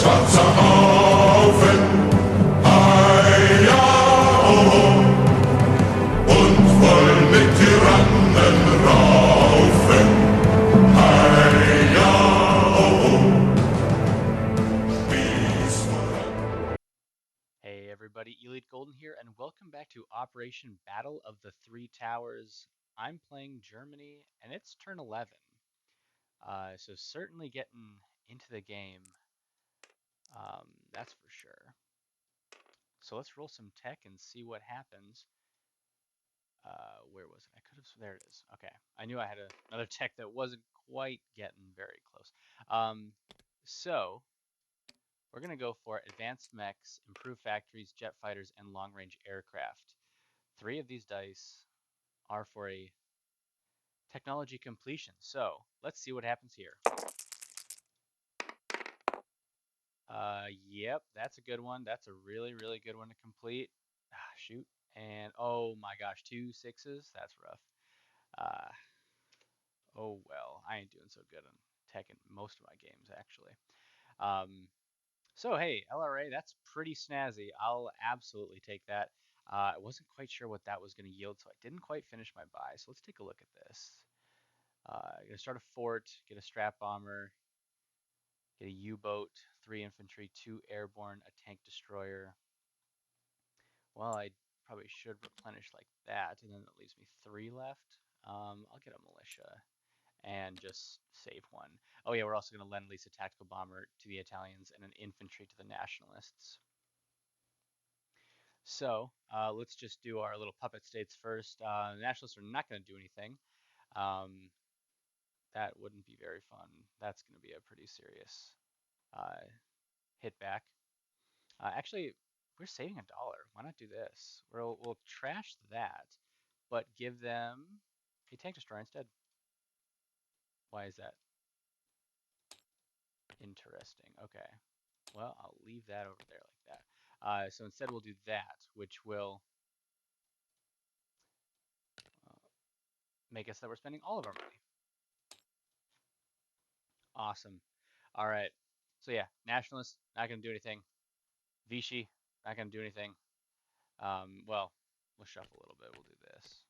schwarzer Haufen, ja, oh, und voll mit Tyrannen raufen, ja, oh, wie's voran. Hey everybody, Elite Golden here, and welcome back to Operation Battle of the Three Towers. I'm playing Germany, and it's turn 11. So certainly getting into the game, that's for sure. So let's roll some tech and see what happens. Where was it? I could have, there it is. Okay, I knew I had another tech that wasn't quite getting very close. Um, so we're gonna go for advanced mechs, improved factories, jet fighters, and long-range aircraft. Three of these dice are for a technology completion. So let's see what happens here. Yep, that's a good one. That's a really, really good one to complete. Ah, shoot. And oh my gosh, two sixes. That's rough. Uh, oh well, I ain't doing so good on tech in most of my games actually. Um, so hey, LRA, that's pretty snazzy. I'll absolutely take that. I wasn't quite sure what that was going to yield, so I didn't quite finish my buy. So let's take a look at this. Gonna start a fort, get a strat bomber, get a U-boat, 3 infantry, 2 airborne, a tank destroyer. Well, I probably should replenish like that, and then that leaves me 3 left. I'll get a militia and just save one. Oh yeah, we're also gonna lend lease a tactical bomber to the Italians and an infantry to the nationalists. So let's just do our little puppet states first. The nationalists are not gonna do anything. Um, that wouldn't be very fun. That's gonna be a pretty serious uh, hit back. Actually, we're saving $1. Why not do this? We'll trash that, but give them a tank destroyer instead. Why is that interesting? Okay, well, I'll leave that over there like that. So instead we'll do that, which will uh, make us that we're spending all of our money. Awesome. All right. So yeah, nationalists not gonna do anything. Vichy not gonna do anything. Well, we'll shuffle a little bit. We'll do this.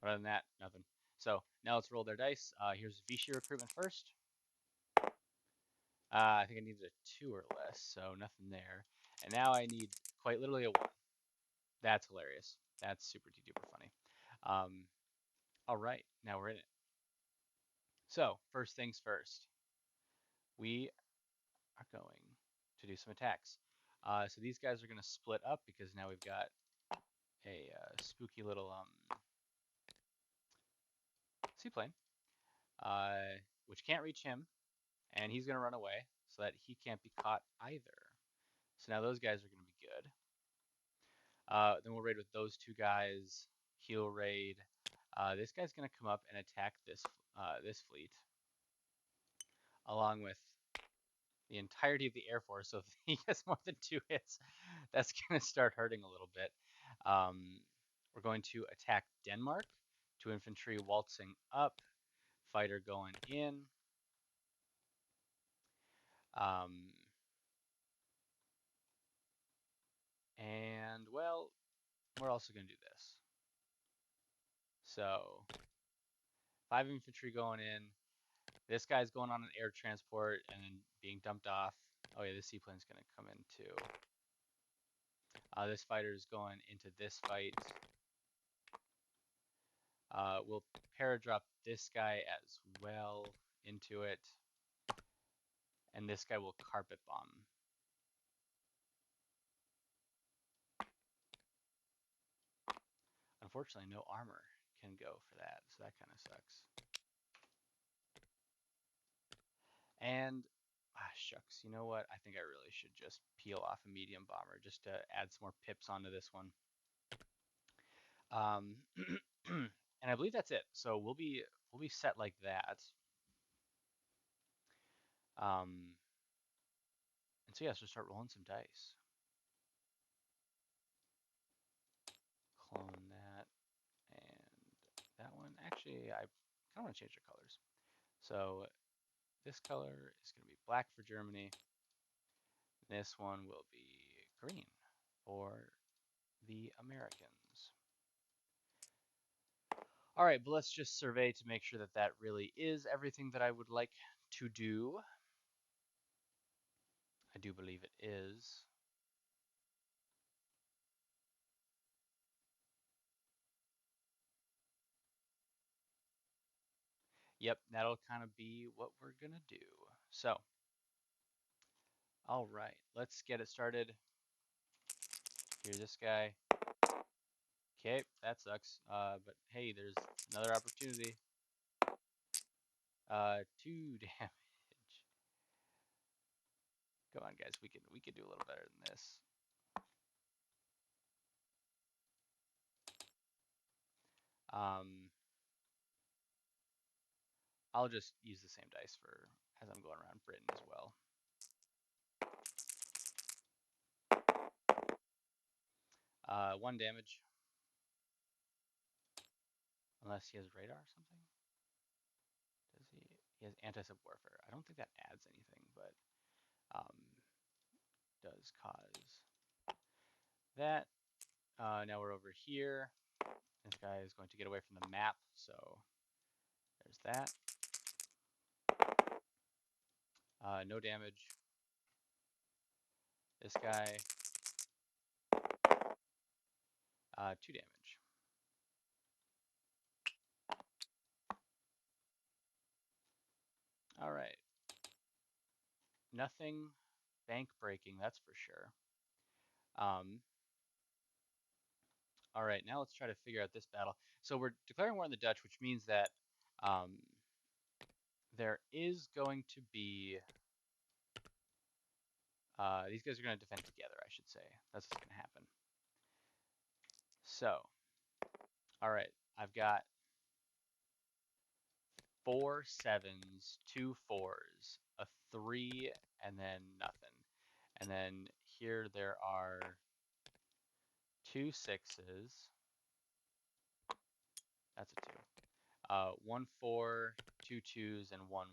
Other than that, nothing. So now let's roll their dice. Here's Vichy recruitment first. I think I needed a 2 or less, so nothing there. And now I need quite literally a 1. That's hilarious. That's super duper funny. Um, all right, now we're in it. So first things first, we are going to do some attacks. So these guys are going to split up because now we've got a spooky little seaplane, which can't reach him, and he's going to run away so that he can't be caught either. So now those guys are going to be good. Then we'll raid with those two guys. He'll raid. This guy's going to come up and attack this fleet, along with the entirety of the Air Force. So if he gets more than 2 hits, that's going to start hurting a little bit. We're going to attack Denmark. 2 infantry waltzing up. Fighter going in. Um, and well, we're also going to do this. So 5 infantry going in. This guy's going on an air transport and then being dumped off. Oh yeah, this seaplane's going to come in too. This fighter's going into this fight. We'll paradrop this guy as well into it. And this guy will carpet bomb. Unfortunately, no armor can go for that, so that kind of sucks. And, shucks, you know what? I think I really should just peel off a medium bomber just to add some more pips onto this one. And I believe that's it. So we'll be set like that. And so yeah, so start rolling some dice. Clone that and that one. Actually, I kind of want to change their colors. So This color is going to be black for Germany. This one will be green for the Americans. All right, but let's just survey to make sure that that really is everything that I would like to do. I do believe it is. Yep, that'll kind of be what we're gonna do. So, all right, let's get it started. Here's this guy. Okay, that sucks. But hey, there's another opportunity. 2 damage. Come on, guys, we can do a little better than this. Um, I'll just use the same dice for as I'm going around Britain as well. 1 damage, unless he has radar or something. Does he? He has anti-sub warfare. I don't think that adds anything, but um, does cause that. Now we're over here. This guy is going to get away from the map, so there's that. No damage. This guy, 2 damage. All right. Nothing bank breaking, that's for sure. All right, now let's try to figure out this battle. So we're declaring war on the Dutch, which means that um, there is going to be these guys are going to defend together, I should say. That's what's going to happen. So, all right, I've got 4 sevens, 2 fours, a 3, and then nothing. And then here there are 2 sixes. That's a 2. 1 4, 2 twos, and 1 1.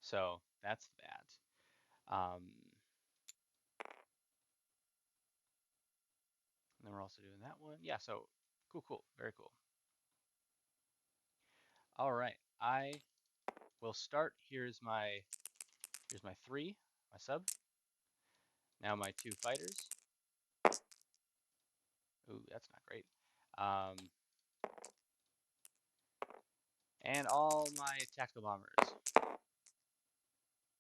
So that's that. And then we're also doing that one. Yeah, so cool, very cool. All right, I will start. Here's my 3, my sub. Now my 2 fighters. Ooh, that's not great. And all my tactical bombers.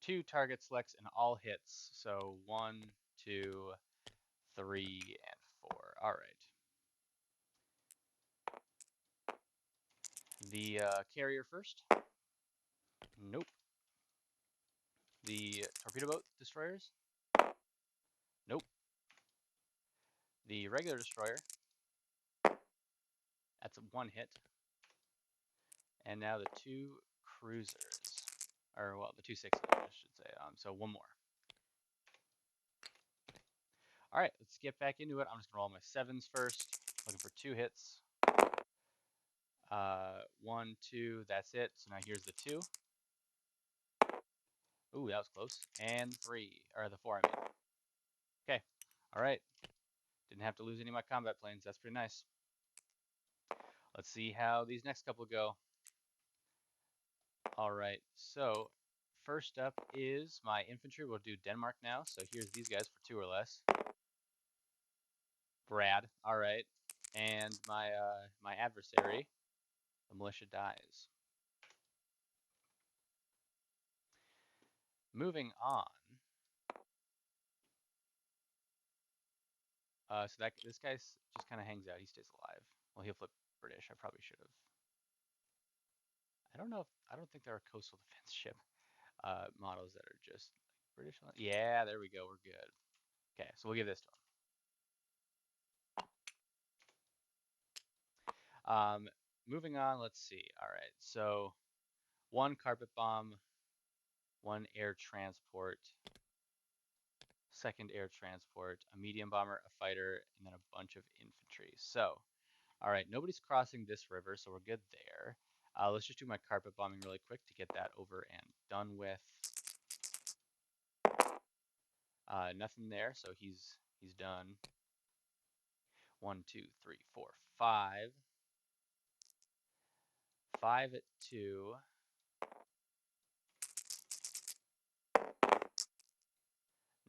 2 target selects and all hits. So 1, 2, 3, and 4. All right. The carrier first. Nope. The torpedo boat destroyers. Nope. The regular destroyer. That's a 1 hit. And now the 2 cruisers. Or, well, the 2 sixes, I should say. So 1 more. All right, let's get back into it. I'm just going to roll my 7s first. Looking for 2 hits. 1, 2, that's it. So now here's the 2. Ooh, that was close. And 3, or the 4, I mean. Okay, all right. Didn't have to lose any of my combat planes. That's pretty nice. Let's see how these next couple go. All right, so first up is my infantry. We'll do Denmark now. So here's these guys for 2 or less. Brad, all right. And my adversary, the militia dies. Moving on. So this guy just kind of hangs out. He stays alive. Well, he'll flip British. I probably should have. I don't know if I don't think there are coastal defense ship models that are just like British. Yeah, there we go. We're good. Okay, so we'll give this to him. Moving on. Let's see. All right. So 1 carpet bomb, 1 air transport, 2nd air transport, a medium bomber, a fighter, and then a bunch of infantry. So, all right, nobody's crossing this river, so we're good there. Let's just do my carpet bombing really quick to get that over and done with. Nothing there, so he's done. 1, 2, 3, 4, 5. 5 at 2.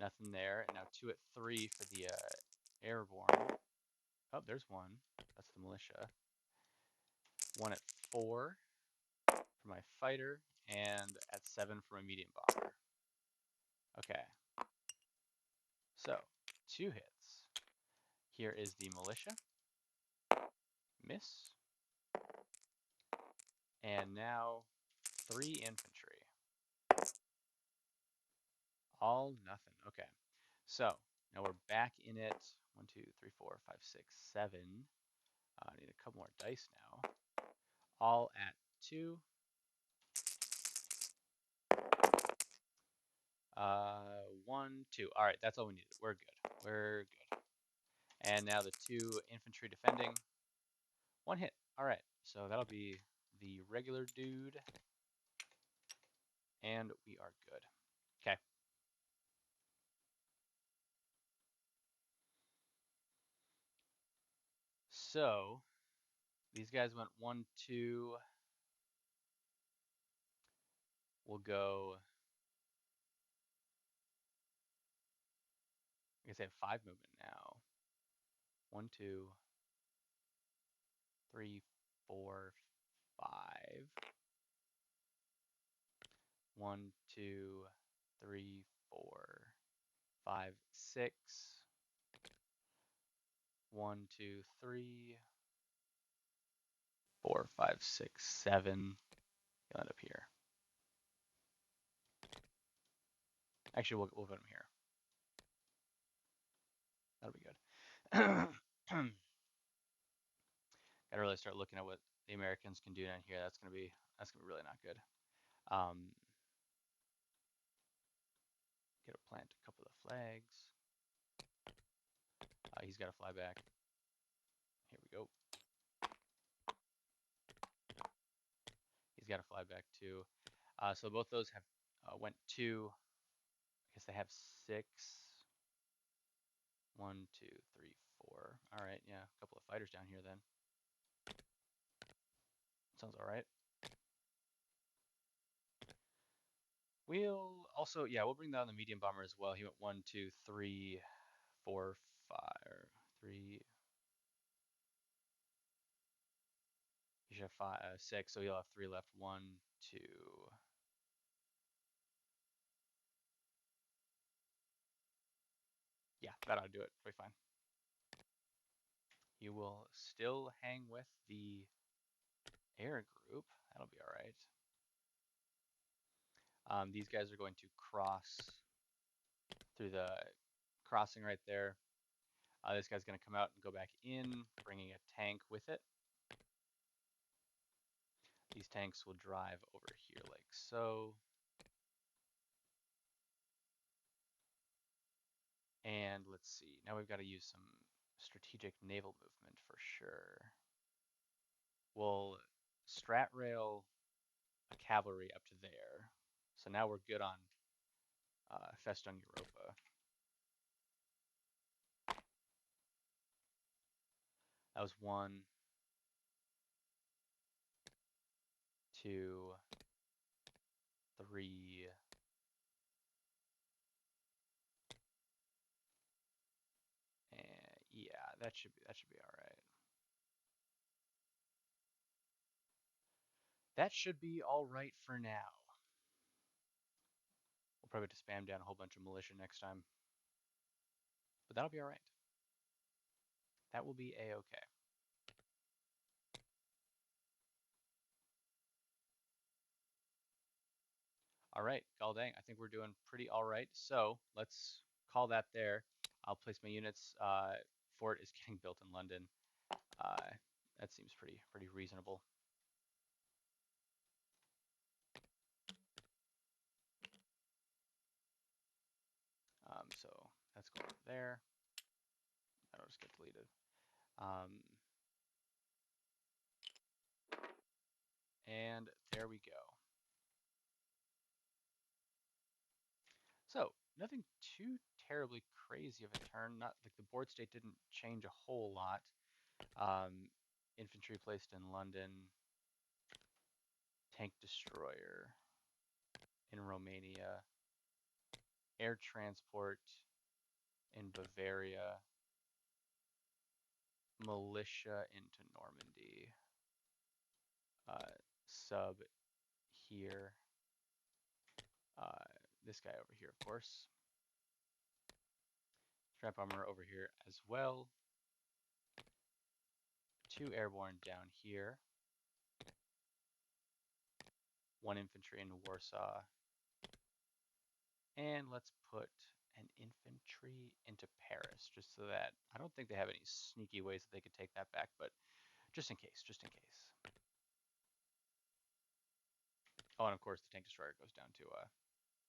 Nothing there. And now 2 at 3 for the airborne. Oh, there's one. That's the militia. 1 at 4 for my fighter, and at 7 for my medium bomber. Okay. So, 2 hits. Here is the militia. Miss. And now 3 infantry. All nothing. Okay. So, now we're back in it. 1, 2, 3, 4, 5, 6, 7. I need a couple more dice now. All at 2. 1, 2. All right, that's all we needed. We're good. We're good. And now the 2 infantry defending. 1 hit. All right, so that'll be the regular dude. And we are good. Okay. So these guys went 1, 2. We'll go. I guess I have 5 movement now. 1, 2, 3, 4, 5. 1, 2, 3, 4, 5, 6. 1, 2, 3, 4, 5, 6, 7. You'll end up here. Actually, we'll put them here. That'll be good. Gotta really start looking at what the Americans can do down here. That's gonna be really not good. Get to plant a couple of flags. He's got to fly back. Here we go. He's got to fly back too. So both those have went 2. I guess they have 6. 1, 2, 3, 4. All right, yeah, a couple of fighters down here then. Sounds all right. We'll also, yeah, we'll bring down the medium bomber as well. He went 1, 2, 3, 4, 5, 3. He should have 5, 6, so he'll have 3 left. 1, 2. Yeah, that ought to do it. Pretty fine. You will still hang with the air group. That'll be all right. These guys are going to cross through the crossing right there. This guy's going to come out and go back in, bringing a tank with it. These tanks will drive over here like so. And let's see, now we've got to use some strategic naval movement for sure. We'll strat rail a cavalry up to there. So now we're good on Festung Europa. That was 1, 2, 3. And yeah, that should be all right. That should be all right for now. We'll probably have to spam down a whole bunch of militia next time. But that'll be all right. That will be a-okay. All right, Galdang, I think we're doing pretty all right. So let's call that there. I'll place my units. Fort is getting built in London. That seems pretty reasonable. So that's going there. That'll just get deleted. And there we go. So nothing too terribly crazy of a turn. Not like the board state didn't change a whole lot. Infantry placed in London. Tank destroyer in Romania. Air transport in Bavaria. Militia into Normandy. Sub here. This guy over here, of course. Trap armor over here as well. 2 airborne down here. 1 infantry in Warsaw. And let's put an infantry into Paris, just so that I don't think they have any sneaky ways that they could take that back, but just in case, just in case. Oh, and of course the tank destroyer goes down to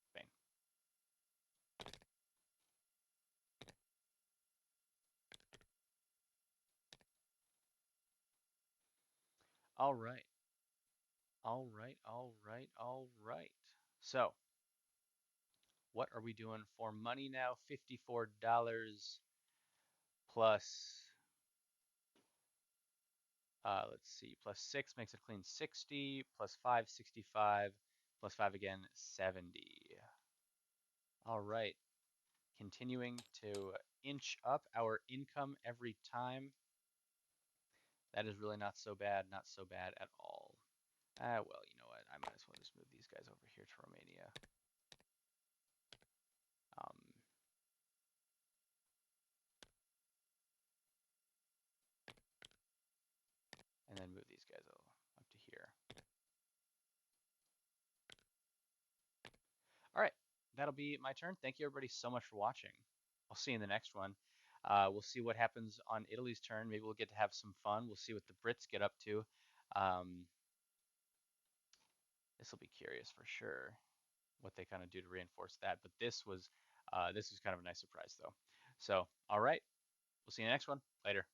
Spain. All right. All right, all right, all right. So, what are we doing for money now? $54 plus, let's see, plus 6 makes it clean 60, plus 5, 65, plus 5 again, 70. All right, continuing to inch up our income every time. That is really not so bad, not so bad at all. Well, you know what? I might as well just move these guys over here to Romania. Um, and then move these guys up to here. All right, that'll be my turn. Thank you everybody so much for watching. I'll see you in the next one. We'll see what happens on Italy's turn. Maybe we'll get to have some fun. We'll see what the Brits get up to. This will be curious for sure, what they kind of do to reinforce that. But this was kind of a nice surprise though. So, all right, we'll see you in the next one. Later.